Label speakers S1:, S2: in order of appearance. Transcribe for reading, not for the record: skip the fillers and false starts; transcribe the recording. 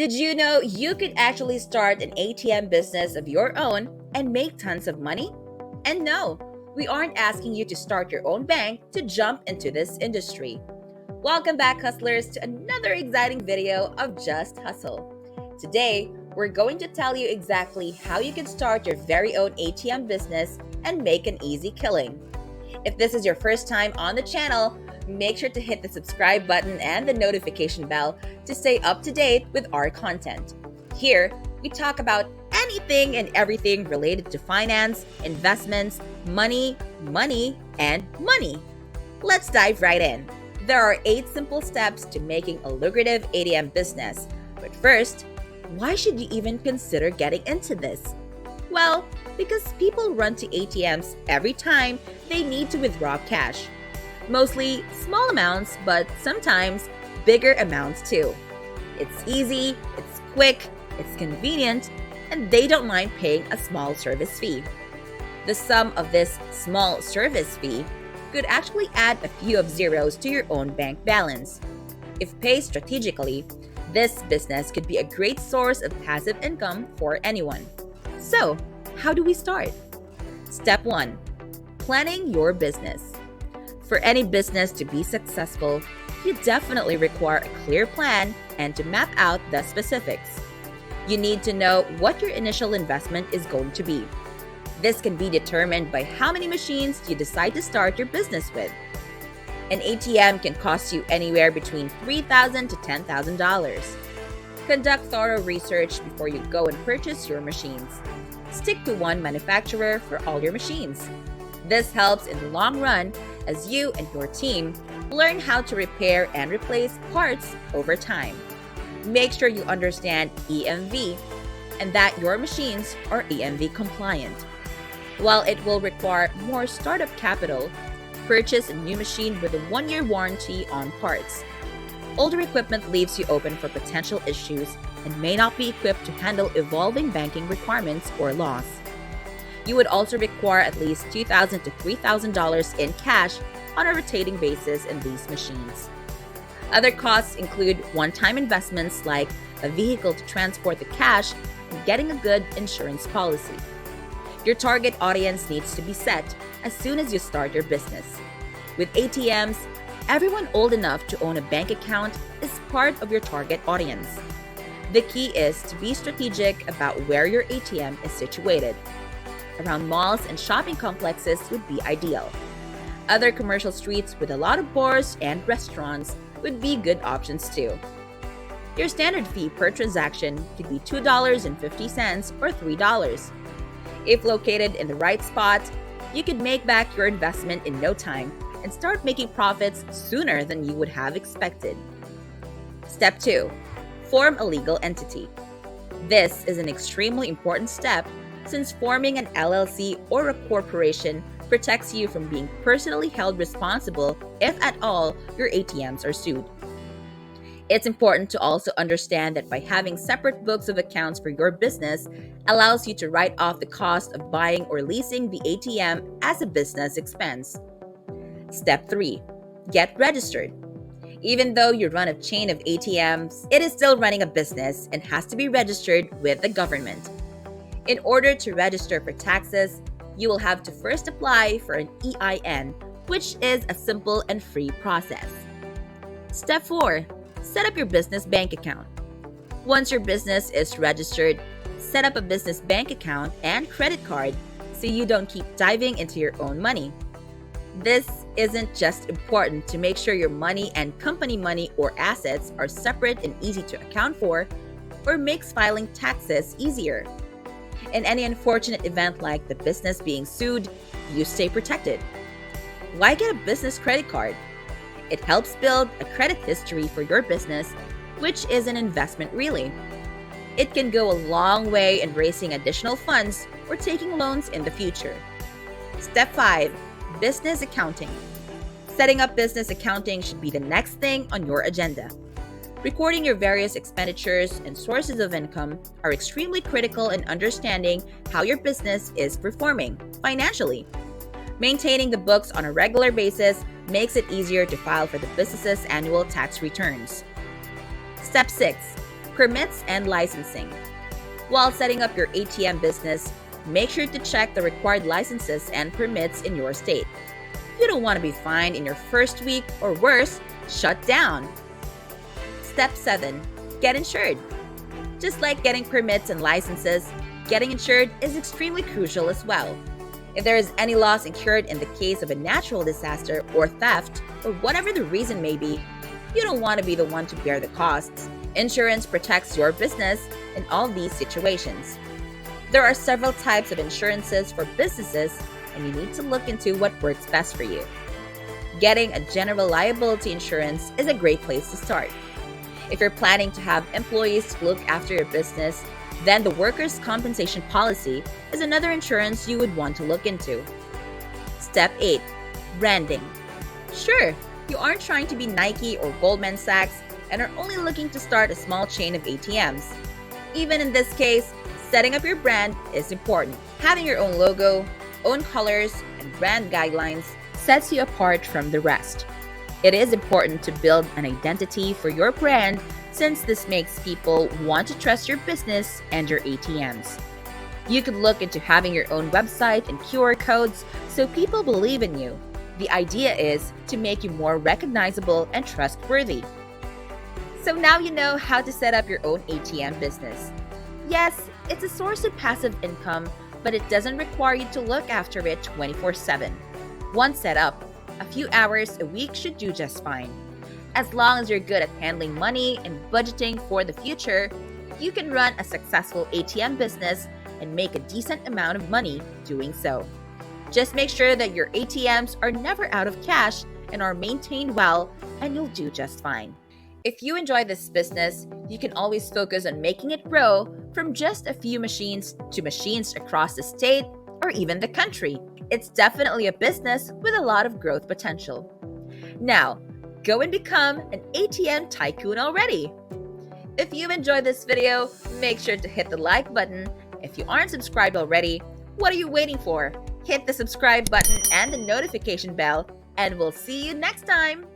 S1: Did you know you could actually start an ATM business of your own and make tons of money? And no, we aren't asking you to start your own bank to jump into this industry. Welcome back, hustlers, to another exciting video of Just Hustle. Today, we're going to tell you exactly how you can start your very own ATM business and make an easy killing. If this is your first time on the channel, make sure to hit the subscribe button and the notification bell to stay up to date with our content. Here, we talk about anything and everything related to finance, investments, money, and money. Let's dive right in. There are 8 simple steps to making a lucrative ATM business. But first, why should you even consider getting into this? Well, because people run to ATMs every time they need to withdraw cash. Mostly small amounts, but sometimes bigger amounts too. It's easy, it's quick, it's convenient, and they don't mind paying a small service fee. The sum of this small service fee could actually add a few of zeros to your own bank balance. If paid strategically, this business could be a great source of passive income for anyone. So, how do we start? Step 1. Planning your business. For any business to be successful, you definitely require a clear plan and to map out the specifics. You need to know what your initial investment is going to be. This can be determined by how many machines you decide to start your business with. An ATM can cost you anywhere between $3,000 to $10,000. Conduct thorough research before you go and purchase your machines. Stick to one manufacturer for all your machines. This helps in the long run as you and your team learn how to repair and replace parts over time. Make sure you understand EMV and that your machines are EMV compliant. While it will require more startup capital, purchase a new machine with a 1-year warranty on parts. Older equipment leaves you open for potential issues and may not be equipped to handle evolving banking requirements or laws. You would also require at least $2,000 to $3,000 in cash on a rotating basis in these machines. Other costs include one-time investments like a vehicle to transport the cash and getting a good insurance policy. Your target audience needs to be set as soon as you start your business. With ATMs, everyone old enough to own a bank account is part of your target audience. The key is to be strategic about where your ATM is situated. Around malls and shopping complexes would be ideal. Other commercial streets with a lot of bars and restaurants would be good options too. Your standard fee per transaction could be $2.50 or $3. If located in the right spot, you could make back your investment in no time and start making profits sooner than you would have expected. Step 2. Form a legal entity. This is an extremely important step since forming an LLC or a corporation protects you from being personally held responsible if at all your ATMs are sued. It's important to also understand that by having separate books of accounts for your business allows you to write off the cost of buying or leasing the ATM as a business expense. Step 3. Get registered. Even though you run a chain of ATMs, it is still running a business and has to be registered with the government. In order to register for taxes, you will have to first apply for an EIN, which is a simple and free process. Step 4. Set up your business bank account. Once your business is registered, set up a business bank account and credit card so you don't keep diving into your own money. This isn't just important to make sure your money and company money or assets are separate and easy to account for, or makes filing taxes easier. In any unfortunate event like the business being sued, you stay protected. Why get a business credit card? It helps build a credit history for your business, which is an investment really. It can go a long way in raising additional funds or taking loans in the future. Step 5. Business accounting. Setting up business accounting should be the next thing on your agenda. Recording your various expenditures and sources of income are extremely critical in understanding how your business is performing financially. Maintaining the books on a regular basis makes it easier to file for the business's annual tax returns. Step 6. Permits and licensing. While setting up your ATM business, make sure to check the required licenses and permits in your state. You don't want to be fined in your first week or worse, shut down. Step 7. Get insured. Just like getting permits and licenses, getting insured is extremely crucial as well. If there is any loss incurred in the case of a natural disaster or theft, or whatever the reason may be, you don't want to be the one to bear the costs. Insurance protects your business in all these situations. There are several types of insurances for businesses, and you need to look into what works best for you. Getting a general liability insurance is a great place to start. If you're planning to have employees to look after your business, then the workers' compensation policy is another insurance you would want to look into. Step 8. Branding. Sure, you aren't trying to be Nike or Goldman Sachs and are only looking to start a small chain of ATMs. Even in this case, setting up your brand is important. Having your own logo, own colors, and brand guidelines sets you apart from the rest. It is important to build an identity for your brand since this makes people want to trust your business and your ATMs. You could look into having your own website and QR codes so people believe in you. The idea is to make you more recognizable and trustworthy. So now you know how to set up your own ATM business. Yes, it's a source of passive income, but it doesn't require you to look after it 24/7. Once set up, a few hours a week should do just fine. As long as you're good at handling money and budgeting for the future, you can run a successful ATM business and make a decent amount of money doing so. Just make sure that your ATMs are never out of cash and are maintained well, and you'll do just fine. If you enjoy this business, you can always focus on making it grow from just a few machines to machines across the state or even the country. It's definitely a business with a lot of growth potential. Now, go and become an ATM tycoon already. If you've enjoyed this video, make sure to hit the like button. If you aren't subscribed already, what are you waiting for? Hit the subscribe button and the notification bell, and we'll see you next time.